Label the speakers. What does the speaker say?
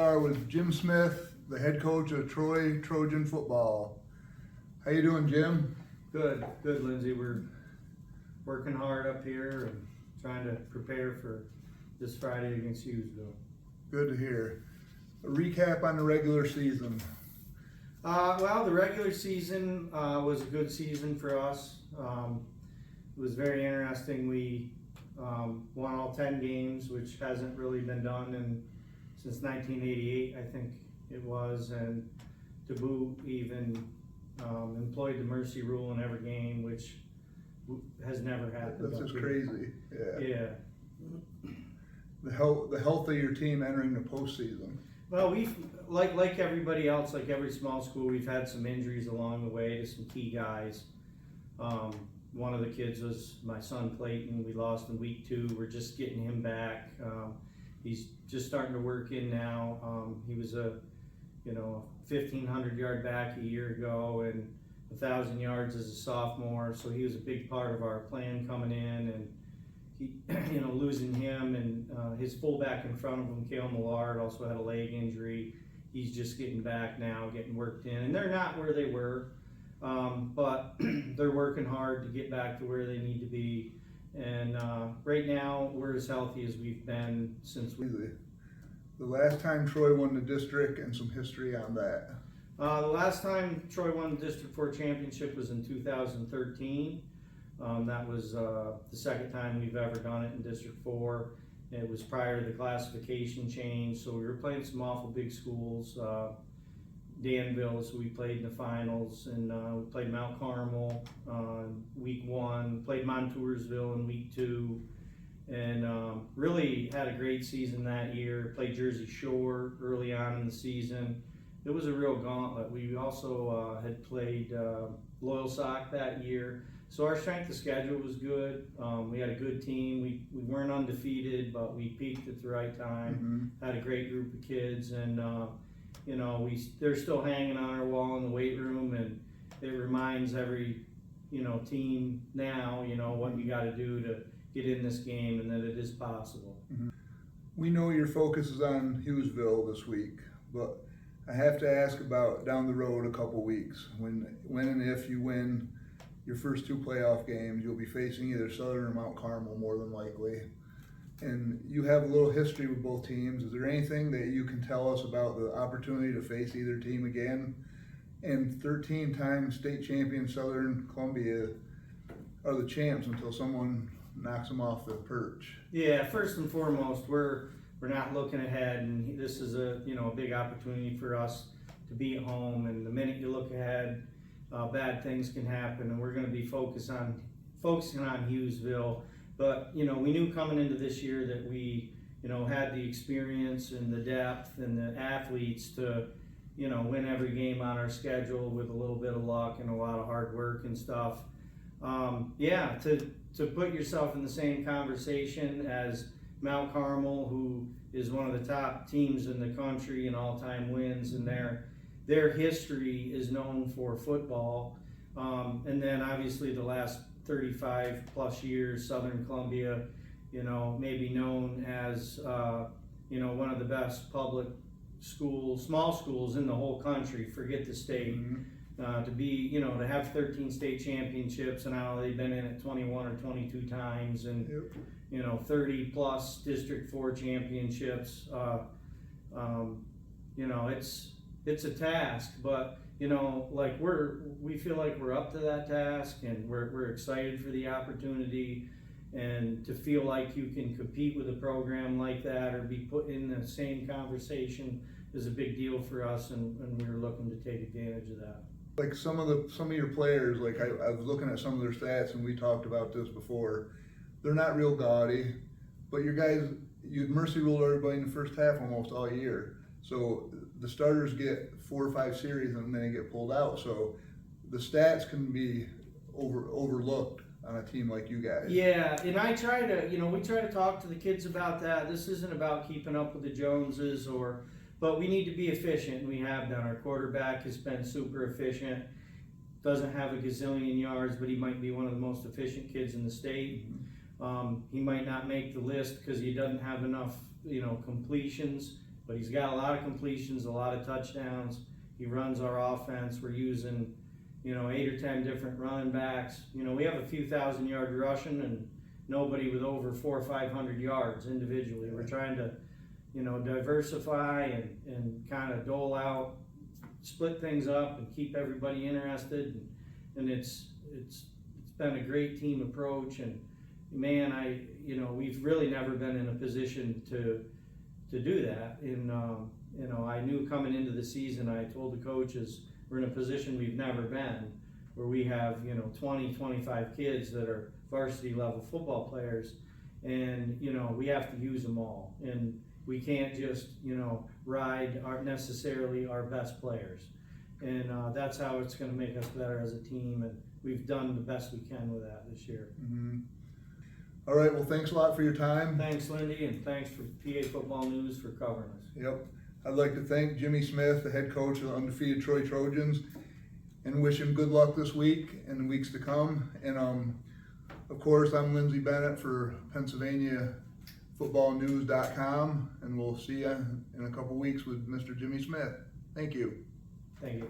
Speaker 1: are with Jim Smith, the head coach of Troy Trojan football. How you doing, Jim?
Speaker 2: Good, Lindsay. We're working hard up here and trying to prepare for this Friday against Hughesville.
Speaker 1: Good to hear. A recap on the regular season.
Speaker 2: Well, the regular season was a good season for us. It was very interesting. We won all 10 games, which hasn't really been done since 1988, I think it was, and to boot even employed the mercy rule in every game, which has never happened.
Speaker 1: That's just crazy.
Speaker 2: Yeah.
Speaker 1: The health of your team entering the postseason.
Speaker 2: Well, we've like everybody else, like every small school, we've had some injuries along the way to some key guys. One of the kids was my son Clayton. We lost in week 2. We're just getting him back. He's just starting to work in now. He was a 1,500 yard back a year ago and 1,000 yards as a sophomore. So he was a big part of our plan coming in, and he, losing him and his fullback in front of him, Cale Millard, also had a leg injury. He's just getting back now, getting worked in, and they're not where they were, but they're working hard to get back to where they need to be. And right now, we're as healthy as we've been since we.
Speaker 1: The last time Troy won the district and some history on that.
Speaker 2: The last time Troy won the District 4 championship was in 2013. That was the second time we've ever done it in District 4. It was prior to the classification change, so we were playing some awful big schools. Danville, so we played in the finals, and we played Mount Carmel week 1, played Montoursville in week 2, and really had a great season that year. Played Jersey Shore early on in the season. It was a real gauntlet. We also had played Loyal Sock that year. So our strength of schedule was good. We had a good team. We weren't undefeated, but we peaked at the right time. Had a great group of kids, and they're still hanging on our wall in the weight room, and it reminds every team now what you got to do to get in this game, and that it is possible.
Speaker 1: We know your focus is on Hughesville this week, but I have to ask about down the road a couple weeks when and if you win your first 2 playoff games. You'll be facing either Southern or Mount Carmel more than likely, and you have a little history with both teams. Is there anything that you can tell us about the opportunity to face either team again? And 13-time state champion Southern Columbia are the champs until someone knocks them off the perch.
Speaker 2: Yeah, first and foremost, we're not looking ahead, and this is a big opportunity for us to be at home. And the minute you look ahead, bad things can happen, and we're going to be focusing on Hughesville. But we knew coming into this year that we had the experience and the depth and the athletes to win every game on our schedule with a little bit of luck and a lot of hard work and stuff. To put yourself in the same conversation as Mount Carmel, who is one of the top teams in the country in all-time wins, and their history is known for football. And then obviously the last 35 plus years, Southern Columbia, maybe known as, one of the best public schools, small schools in the whole country, forget the state. To be, to have 13 state championships, and now they've been in it 21 or 22 times, and 30 plus District 4 championships. It's a task, but we feel like we're up to that task, and we're excited for the opportunity, and to feel like you can compete with a program like that or be put in the same conversation is a big deal for us, and we're looking to take advantage of that.
Speaker 1: Like some of your players, like I was looking at some of their stats, and we talked about this before. They're not real gaudy, but your guys, you mercy ruled everybody in the first half almost all year. So the starters get 4 or 5 series and then they get pulled out. So the stats can be overlooked on a team like you guys.
Speaker 2: Yeah, and I try to, we try to talk to the kids about that. This isn't about keeping up with the Joneses but we need to be efficient, and we have done. Our quarterback has been super efficient. Doesn't have a gazillion yards, but he might be one of the most efficient kids in the state. He might not make the list because he doesn't have enough, completions, but he's got a lot of completions, a lot of touchdowns. He runs our offense. We're using, 8 or 10 different running backs. We have a few 1,000-yard rushing and nobody with over 400 or 500 yards individually. We're trying to, diversify and kind of dole out, split things up and keep everybody interested. And it's been a great team approach. And man, we've really never been in a position to do that. And, I knew coming into the season, I told the coaches, we're in a position we've never been, where we have, 20, 25 kids that are varsity level football players, and, we have to use them all. And we can't just, ride necessarily our best players. And that's how it's going to make us better as a team, and we've done the best we can with that this year.
Speaker 1: Mm-hmm. All right, well, thanks a lot for your time.
Speaker 2: Thanks, Lindy, and thanks for PA Football News for covering us.
Speaker 1: Yep. I'd like to thank Jimmy Smith, the head coach of the undefeated Troy Trojans, and wish him good luck this week and the weeks to come. And of course, I'm Lindsey Bennett for PennsylvaniaFootballNews.com, and we'll see you in a couple weeks with Mr. Jimmy Smith. Thank you.
Speaker 2: Thank you.